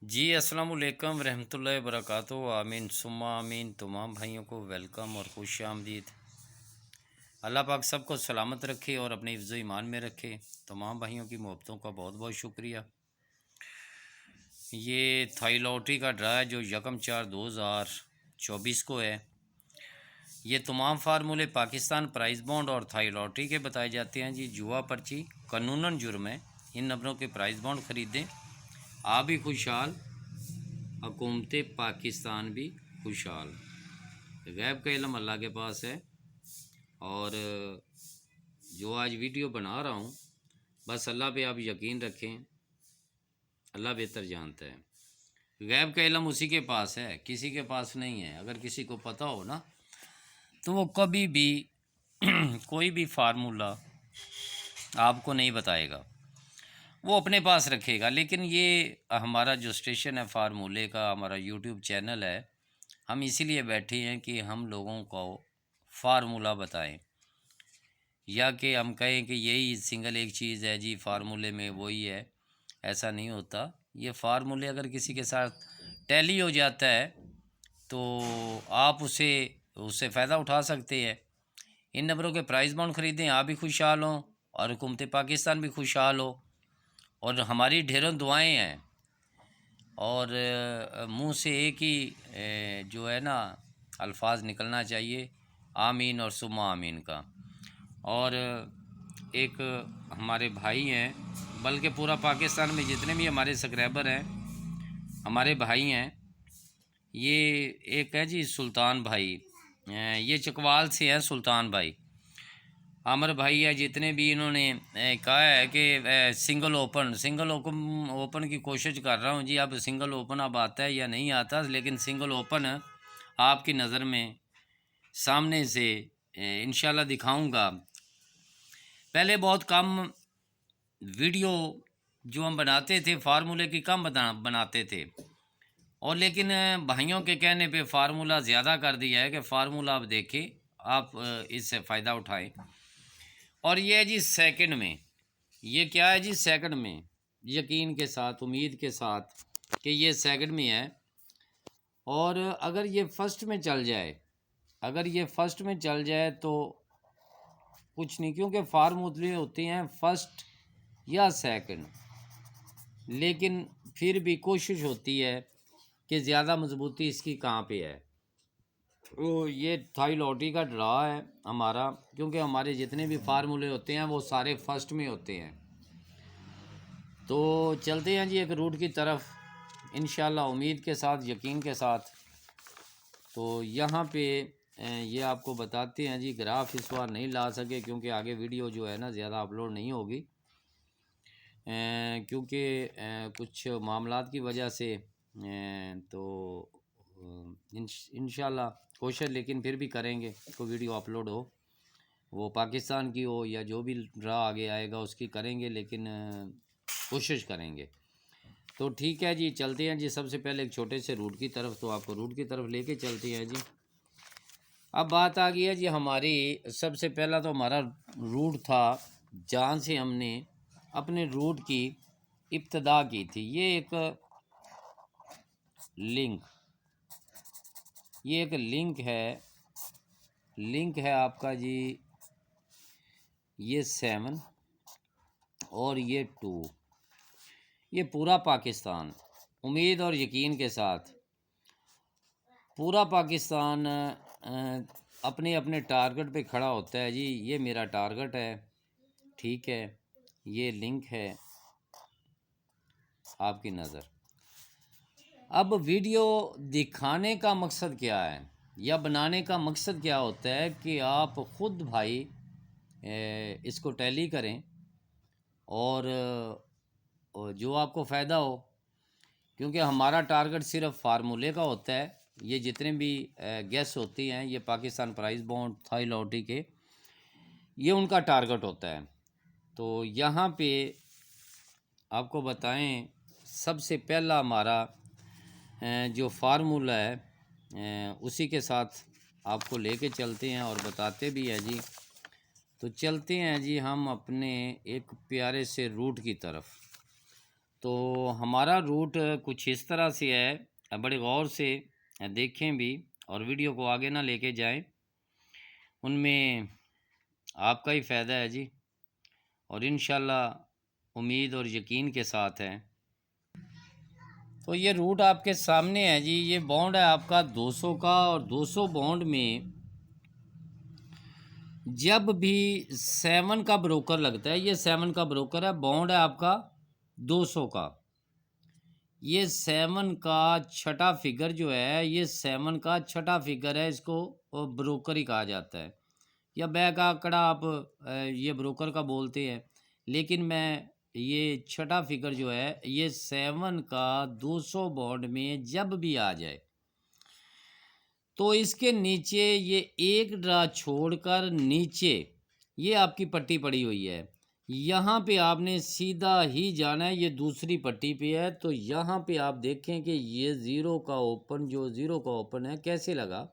जी अस्सलाम वालेकुम रहमतुल्लाहि वबरकातुहू। आमीन सुम्मा आमीन। तमाम भाइयों को वेलकम और खुश आमदीद। अल्लाह पाक सबको सलामत रखे और अपने हिफ्ज़ ईमान में रखे। तमाम भाइयों की मोहब्बतों का बहुत बहुत शुक्रिया। ये थाई लॉटरी का ड्रा है जो 1/4/2024 को है। ये तमाम फार्मूले पाकिस्तान प्राइस बॉन्ड और थाई लॉटरी के बताए जाते हैं। जी जुआ पर्ची कानूनन जुर्म है। इन नंबरों के प्राइस बॉन्ड ख़रीदें। आप भी खुशहाल, हुकूमत पाकिस्तान भी खुशहाल। गैब का इल्म अल्लाह के पास है। और जो आज वीडियो बना रहा हूँ, बस अल्लाह पे आप यकीन रखें, अल्लाह बेहतर जानता है। गैब का इल्म उसी के पास है, किसी के पास नहीं है। अगर किसी को पता हो ना, तो वो कभी भी कोई भी फार्मूला आपको नहीं बताएगा, वो अपने पास रखेगा। लेकिन ये हमारा जो स्टेशन है फार्मूले का, हमारा यूट्यूब चैनल है, हम इसीलिए बैठे हैं कि हम लोगों को फार्मूला बताएं, या कि हम कहें कि यही सिंगल एक चीज़ है जी फार्मूले में वही है। ऐसा नहीं होता। ये फार्मूले अगर किसी के साथ टैली हो जाता है तो आप उसे उससे फ़ायदा उठा सकते हैं। इन नंबरों के प्राइस बॉन्ड ख़रीदें, आप भी खुशहाल हों और हुकूमत पाकिस्तान भी खुशहाल हो। और हमारी ढेरों दुआएं हैं। और मुंह से एक ही जो है ना अल्फाज निकलना चाहिए, आमीन और सुम्मा आमीन का। और एक हमारे भाई हैं, बल्कि पूरा पाकिस्तान में जितने भी हमारे सब्सक्राइबर हैं, हमारे भाई हैं। ये एक है जी सुल्तान भाई, ये चकवाल से है सुल्तान भाई। आमिर भाई है, जितने भी इन्होंने कहा है कि सिंगल ओपन की कोशिश कर रहा हूँ जी। अब सिंगल ओपन अब आता है या नहीं आता, लेकिन सिंगल ओपन आपकी नज़र में सामने से इंशाल्लाह दिखाऊंगा। पहले बहुत कम वीडियो जो हम बनाते थे फार्मूले की कम बनाते थे, और लेकिन भाइयों के कहने पे फार्मूला ज़्यादा कर दिया है कि फार्मूला आप देखें, आप इससे फ़ायदा उठाएं। और ये है जी सेकंड में, ये क्या है जी सेकंड में, यकीन के साथ, उम्मीद के साथ कि ये सेकंड में है। और अगर ये फर्स्ट में चल जाए, अगर ये फर्स्ट में चल जाए तो कुछ नहीं, क्योंकि फार्मूले होते हैं फर्स्ट या सेकंड, लेकिन फिर भी कोशिश होती है कि ज़्यादा मजबूती इसकी कहाँ पे है। तो ये थाई लॉटरी का ड्रा है हमारा, क्योंकि हमारे जितने भी फार्मूले होते हैं वो सारे फर्स्ट में होते हैं। तो चलते हैं जी एक रूट की तरफ, इंशाल्लाह उम्मीद के साथ, यकीन के साथ। तो यहाँ पे ये आपको बताते हैं जी, ग्राफ इस बार नहीं ला सके क्योंकि आगे वीडियो जो है ना ज़्यादा अपलोड नहीं होगी, क्योंकि कुछ मामलात की वजह से। तो इंशाल्लाह कोशिश लेकिन फिर भी करेंगे कोई वीडियो अपलोड हो, वो पाकिस्तान की हो या जो भी ड्रा आगे आएगा उसकी करेंगे, लेकिन कोशिश करेंगे। तो ठीक है जी, चलते हैं जी। सबसे पहले एक छोटे से रूट की तरफ, तो आपको रूट की तरफ लेके चलते हैं जी। अब बात आ गई है जी हमारी, सबसे पहला तो हमारा रूट था जहाँ से हमने अपने रूट की इब्तदा की थी। ये एक लिंक, ये एक लिंक है आपका जी, ये 7 और ये 2, ये पूरा पाकिस्तान उम्मीद और यकीन के साथ, पूरा पाकिस्तान अपने अपने टारगेट पे खड़ा होता है जी। ये मेरा टारगेट है, ठीक है, ये लिंक है आपकी नज़र। अब वीडियो दिखाने का मकसद क्या है या बनाने का मकसद क्या होता है कि आप ख़ुद भाई इसको टैली करें और जो आपको फ़ायदा हो, क्योंकि हमारा टारगेट सिर्फ फार्मूले का होता है। ये जितने भी गैस होती हैं, ये Pakistan price bond, Thai lottery के, ये उनका टारगेट होता है। तो यहाँ पे आपको बताएं, सबसे पहला हमारा जो फार्मूला है उसी के साथ आपको लेके चलते हैं और बताते भी हैं जी। तो चलते हैं जी हम अपने एक प्यारे से रूट की तरफ। तो हमारा रूट कुछ इस तरह से है, बड़े गौर से देखें भी और वीडियो को आगे ना लेके जाएं, उनमें आपका ही फ़ायदा है जी। और इंशाल्लाह उम्मीद और यकीन के साथ है। तो ये रूट आपके सामने है जी। ये बॉन्ड है आपका 200 का, और 200 बॉन्ड में जब भी 7 का ब्रोकर लगता है, ये 7 का ब्रोकर है, बॉन्ड है आपका 200 का। ये 7 का छठा फिगर जो है, ये 7 का छठा फिगर है, इसको ब्रोकर ही कहा जाता है, या बैक आंकड़ा आप ये ब्रोकर का बोलते हैं। लेकिन मैं ये छठा फिगर जो है, ये 7 का 200 बॉन्ड में जब भी आ जाए तो इसके नीचे ये एक ड्रा छोड़कर नीचे ये आपकी पट्टी पड़ी हुई है, यहाँ पे आपने सीधा ही जाना है। ये दूसरी पट्टी पे है, तो यहाँ पे आप देखें कि ये ज़ीरो का ओपन, जो ज़ीरो का ओपन है कैसे लगा।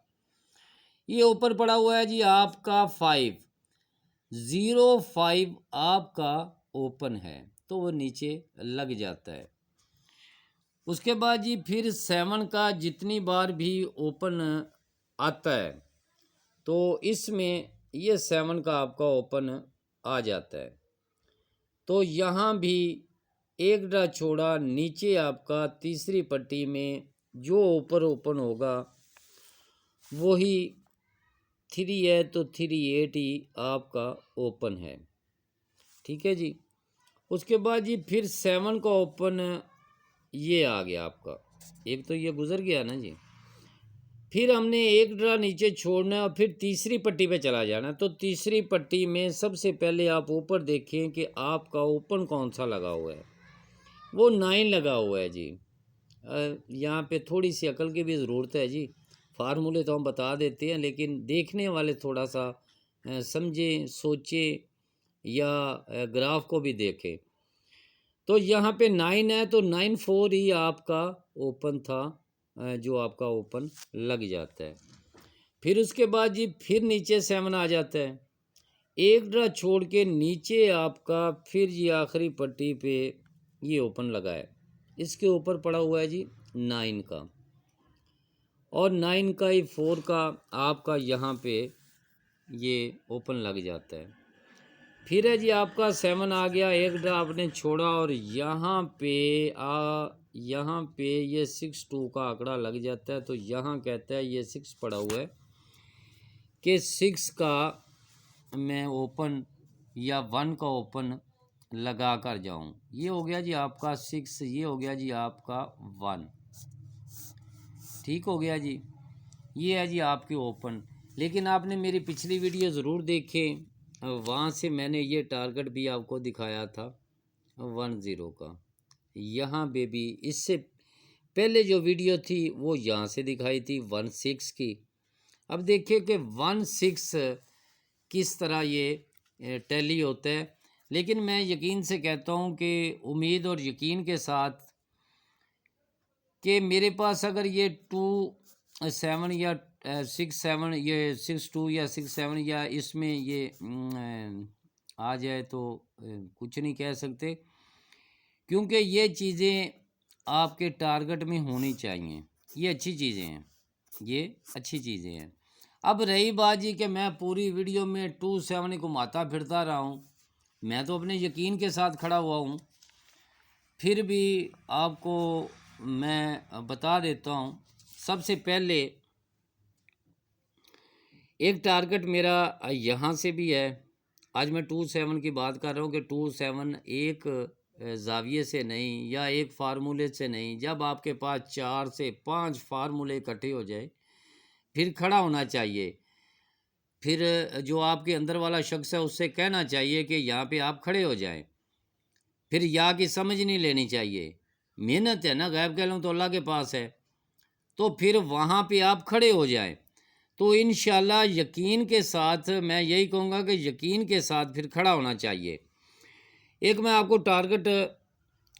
ये ऊपर पड़ा हुआ है जी आपका 505 आपका ओपन है, तो वो नीचे लग जाता है। उसके बाद जी फिर 7 का जितनी बार भी ओपन आता है तो इसमें ये 7 का आपका ओपन आ जाता है। तो यहाँ भी एक ड्रा छोड़ा नीचे आपका तीसरी पट्टी में जो ऊपर ओपन होगा वही 3 है, तो 38 ही आपका ओपन है। ठीक है जी। उसके बाद जी फिर 7 का ओपन ये आ गया आपका, एक तो ये गुजर गया ना जी। फिर हमने एक ड्रा नीचे छोड़ना है और फिर तीसरी पट्टी पे चला जाना। तो तीसरी पट्टी में सबसे पहले आप ऊपर देखें कि आपका ओपन कौन सा लगा हुआ है, वो 9 लगा हुआ है जी। यहाँ पे थोड़ी सी अकल की भी ज़रूरत है जी। फार्मूले तो हम बता देते हैं, लेकिन देखने वाले थोड़ा सा समझें, सोचें, या ग्राफ को भी देखें। तो यहाँ पे 9 है, तो 94 ही आपका ओपन था, जो आपका ओपन लग जाता है। फिर उसके बाद जी फिर नीचे 7 आ जाता है, एक ड्रा छोड़ के नीचे आपका फिर ये आखिरी पट्टी पे ये ओपन लगा है, इसके ऊपर पड़ा हुआ है जी 9 का, और 9 का ही 4 का आपका यहाँ पे ये ओपन लग जाता है। फिर है जी आपका 7 आ गया, एक ड्रा आपने छोड़ा और यहाँ पे ये 6-2 का आंकड़ा लग जाता है। तो यहाँ कहता है ये 6 पड़ा हुआ है कि 6 का मैं ओपन या 1 का ओपन लगा कर जाऊँ। ये हो गया जी आपका 6, ये हो गया जी आपका 1। ठीक हो गया जी। ये है जी आपके ओपन। लेकिन आपने मेरी पिछली वीडियो ज़रूर देखें, वहाँ से मैंने ये टारगेट भी आपको दिखाया था 10 का। यहाँ पे भी इससे पहले जो वीडियो थी वो यहाँ से दिखाई थी 16 की। अब देखिए कि 16 किस तरह ये टैली होता है। लेकिन मैं यकीन से कहता हूँ कि उम्मीद और यकीन के साथ कि मेरे पास अगर ये 2-7 या 6-7, ये 6-2 या 6-7 या इसमें ये आ जाए तो कुछ नहीं कह सकते, क्योंकि ये चीज़ें आपके टारगेट में होनी चाहिए। ये अच्छी चीज़ें हैं, ये अच्छी चीज़ें हैं। अब रही बात जी कि मैं पूरी वीडियो में 2-7 घुमाता फिरता रहा हूँ, मैं तो अपने यकीन के साथ खड़ा हुआ हूँ। फिर भी आपको मैं बता देता हूँ। सबसे पहले एक टारगेट मेरा यहाँ से भी है। आज मैं 2-7 की बात कर रहा हूँ कि 2-7 एक जाविये से नहीं या एक फार्मूले से नहीं, जब आपके पास 4 से 5 फार्मूले इकट्ठे हो जाए फिर खड़ा होना चाहिए। फिर जो आपके अंदर वाला शख्स है उससे कहना चाहिए कि यहाँ पे आप खड़े हो जाएं। फिर या की समझ नहीं लेनी चाहिए। मेहनत है ना, गैब कहलूँ तो अल्लाह के पास है। तो फिर वहाँ पे आप खड़े हो जाएं। तो इंशाल्लाह यकीन के साथ मैं यही कहूँगा कि यकीन के साथ फिर खड़ा होना चाहिए। एक मैं आपको टारगेट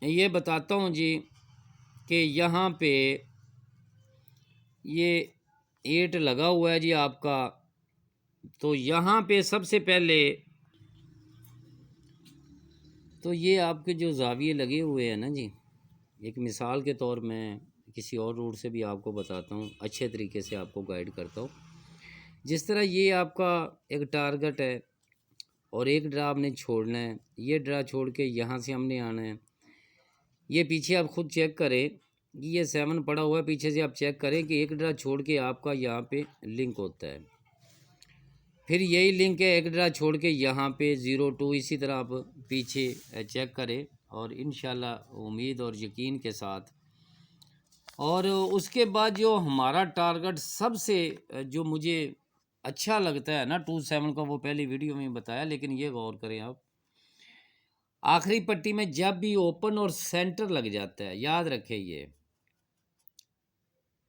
ये बताता हूँ जी कि यहाँ पे ये 8 लगा हुआ है जी आपका। तो यहाँ पे सबसे पहले तो ये आपके जो जाविये लगे हुए हैं ना जी, एक मिसाल के तौर मैं किसी और रूट से भी आपको बताता हूँ, अच्छे तरीके से आपको गाइड करता हूँ। जिस तरह ये आपका एक टारगेट है और एक ड्रा आपने छोड़ना है, ये ड्रा छोड़ के यहाँ से हमने आना है। ये पीछे आप खुद चेक करें कि ये 7 पड़ा हुआ है, पीछे से आप चेक करें कि एक ड्रा छोड़ के आपका यहाँ पे लिंक होता है। फिर यही लिंक है एक ड्रा छोड़ के यहाँ पे 0-2, इसी तरह आप पीछे चेक करें और इंशाल्लाह उम्मीद और यकीन के साथ। और उसके बाद जो हमारा टारगेट सबसे जो मुझे अच्छा लगता है ना 27 का, वो पहली वीडियो में बताया, लेकिन ये गौर करें आप, आखिरी पट्टी में जब भी ओपन और सेंटर लग जाता है, याद रखें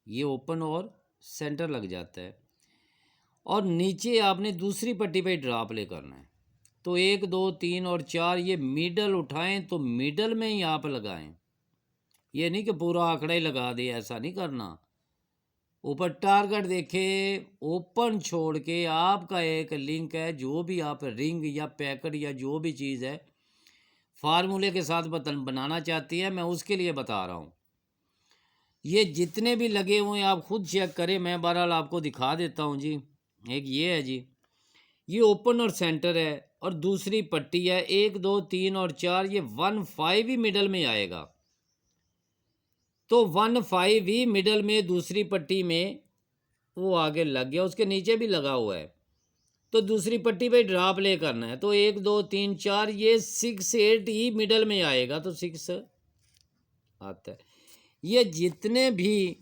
ये ओपन और सेंटर लग जाता है और नीचे आपने दूसरी पट्टी पे ड्रा प्ले करना है, तो 1 2 3 और 4 ये मिडल उठाएं तो मिडल में ही आप लगाएं। ये नहीं कि पूरा आंकड़ा ही लगा दे, ऐसा नहीं करना। ऊपर टारगेट देखे, ओपन छोड़ के आपका एक लिंक है, जो भी आप रिंग या पैकेट या जो भी चीज़ है फार्मूले के साथ बनाना चाहती है, मैं उसके लिए बता रहा हूँ। ये जितने भी लगे हुए हैं आप खुद चेक करें, मैं बहरहाल आपको दिखा देता हूँ जी। एक ये है जी, ये ओपन और सेंटर है और दूसरी पट्टी है 1 2 3 और 4, ये 1 5 ही मिडल में आएगा, तो 1 5 ही मिडल में दूसरी पट्टी में वो आगे लग गया, उसके नीचे भी लगा हुआ है, तो दूसरी पट्टी पे ड्रा प्ले करना है, तो 1 2 3 4 ये 6 8 ही मिडल में आएगा, तो 6 आता है। ये जितने भी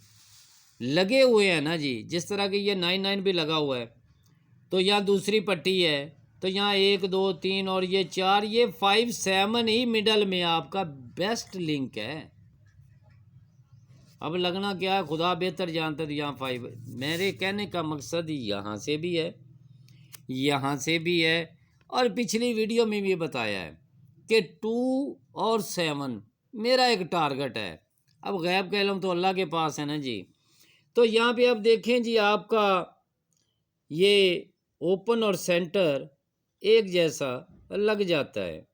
लगे हुए हैं ना जी, जिस तरह की ये 9 9 भी लगा हुआ है, तो यहाँ दूसरी पट्टी है, तो यहाँ 1 2 3 और ये 4, ये 5 7 ही मिडल में आपका बेस्ट लिंक है। अब लगना क्या है खुदा बेहतर जानता है, तो यहाँ 5, मेरे कहने का मकसद यहाँ से भी है, यहाँ से भी है, और पिछली वीडियो में भी बताया है कि 2 और 7 मेरा एक टारगेट है। अब गैब का इल्म तो अल्लाह के पास है ना जी। तो यहाँ पे आप देखें जी, आपका ये ओपन और सेंटर एक जैसा लग जाता है,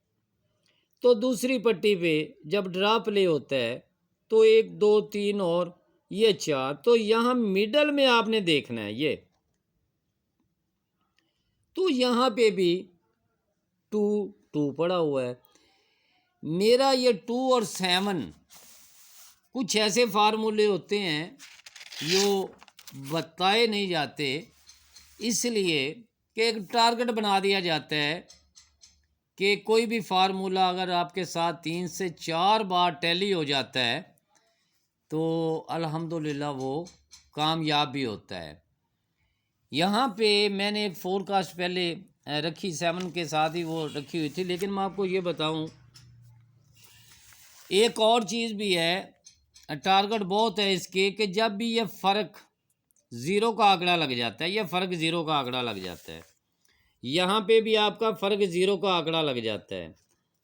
तो दूसरी पट्टी पे जब ड्रा प्ले होता है तो 1 2 3 और ये 4, तो यहाँ मिडल में आपने देखना है ये, तो यहाँ पे भी 2 2 पड़ा हुआ है। मेरा ये 2 और 7 कुछ ऐसे फार्मूले होते हैं जो बताए नहीं जाते, इसलिए कि एक टारगेट बना दिया जाता है कि कोई भी फार्मूला अगर आपके साथ 3 से 4 बार टैली हो जाता है तो अल्हम्दुलिल्लाह वो कामयाब भी होता है। यहाँ पे मैंने एक फोरकास्ट पहले रखी 7 के साथ ही वो रखी हुई थी, लेकिन मैं आपको ये बताऊं एक और चीज़ भी है, टारगेट बहुत है इसके, कि जब भी ये फ़र्क 0 का आंकड़ा लग जाता है, ये फ़र्क 0 का आंकड़ा लग जाता है, यहाँ पे भी आपका फ़र्क 0 का आंकड़ा लग जाता है।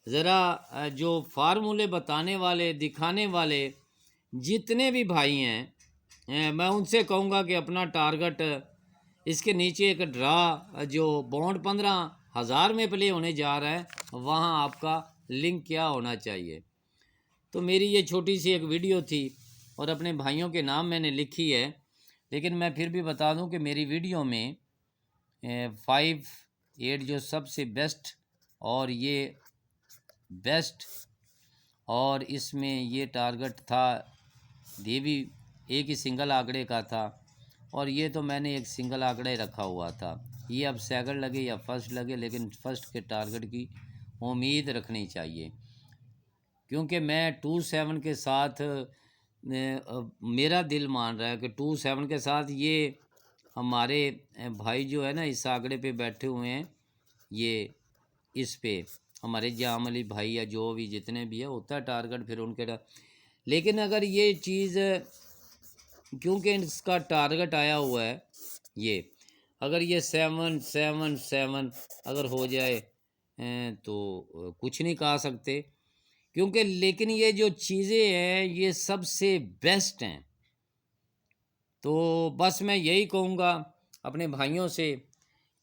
ज़रा जो फार्मूले बताने वाले दिखाने वाले जितने भी भाई हैं, मैं उनसे कहूँगा कि अपना टारगेट इसके नीचे एक ड्रा जो बॉन्ड 15,000 में प्ले होने जा रहा है, वहाँ आपका लिंक क्या होना चाहिए। तो मेरी ये छोटी सी एक वीडियो थी और अपने भाइयों के नाम मैंने लिखी है, लेकिन मैं फिर भी बता दूं कि मेरी वीडियो में 5 8 जो सबसे बेस्ट और ये बेस्ट, और इसमें ये टारगेट था ये भी एक ही सिंगल आंकड़े का था, और ये तो मैंने एक सिंगल आंकड़ा ही रखा हुआ था। ये अब सेकंड लगे या फर्स्ट लगे, लेकिन फर्स्ट के टारगेट की उम्मीद रखनी चाहिए, क्योंकि मैं 2 7 के साथ मेरा दिल मान रहा है कि 2 7 के साथ ये हमारे भाई जो है ना इस आंकड़े पे बैठे हुए हैं, ये इस पे हमारे जाम अली भाई या जो भी जितने भी है होता है टारगेट फिर उनके लेकिन अगर ये चीज़ क्योंकि इसका टारगेट आया हुआ है, ये अगर ये 7 7 7 अगर हो जाए तो कुछ नहीं कहा सकते, क्योंकि लेकिन ये जो चीज़ें हैं ये सबसे बेस्ट हैं। तो बस मैं यही कहूँगा अपने भाइयों से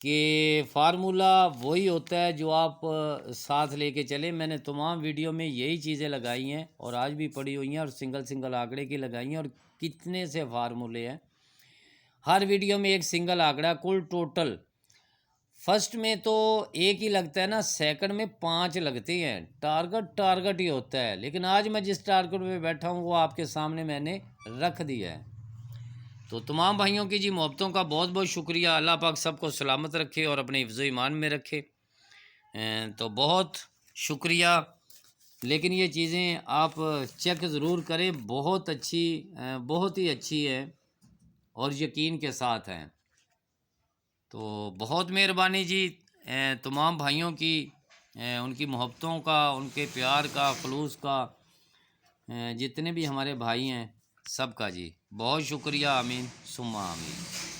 कि फार्मूला वही होता है जो आप साथ लेके चले। मैंने तमाम वीडियो में यही चीज़ें लगाई हैं और आज भी पड़ी हुई हैं और सिंगल सिंगल आंकड़े की लगाई हैं और कितने से फार्मूले हैं। हर वीडियो में एक सिंगल आंकड़ा, कुल टोटल फर्स्ट में तो एक ही लगता है ना, सेकंड में 5 लगते हैं। टारगेट ही होता है, लेकिन आज मैं जिस टारगेट पे बैठा हूँ वो आपके सामने मैंने रख दिया है। तो तमाम भाइयों की जी मोहब्बतों का बहुत बहुत शुक्रिया। अल्लाह पाक सबको सलामत रखे और अपने हिफ्ज़ ईमान में रखे। तो बहुत शुक्रिया। लेकिन ये चीज़ें आप चेक ज़रूर करें, बहुत अच्छी, बहुत ही अच्छी है और यकीन के साथ हैं। तो बहुत मेहरबानी जी तमाम भाइयों की, उनकी मोहब्बतों का, उनके प्यार का, खलूस का, जितने भी हमारे भाई हैं सबका जी बहुत शुक्रिया। आमीन सुम्मा आमीन।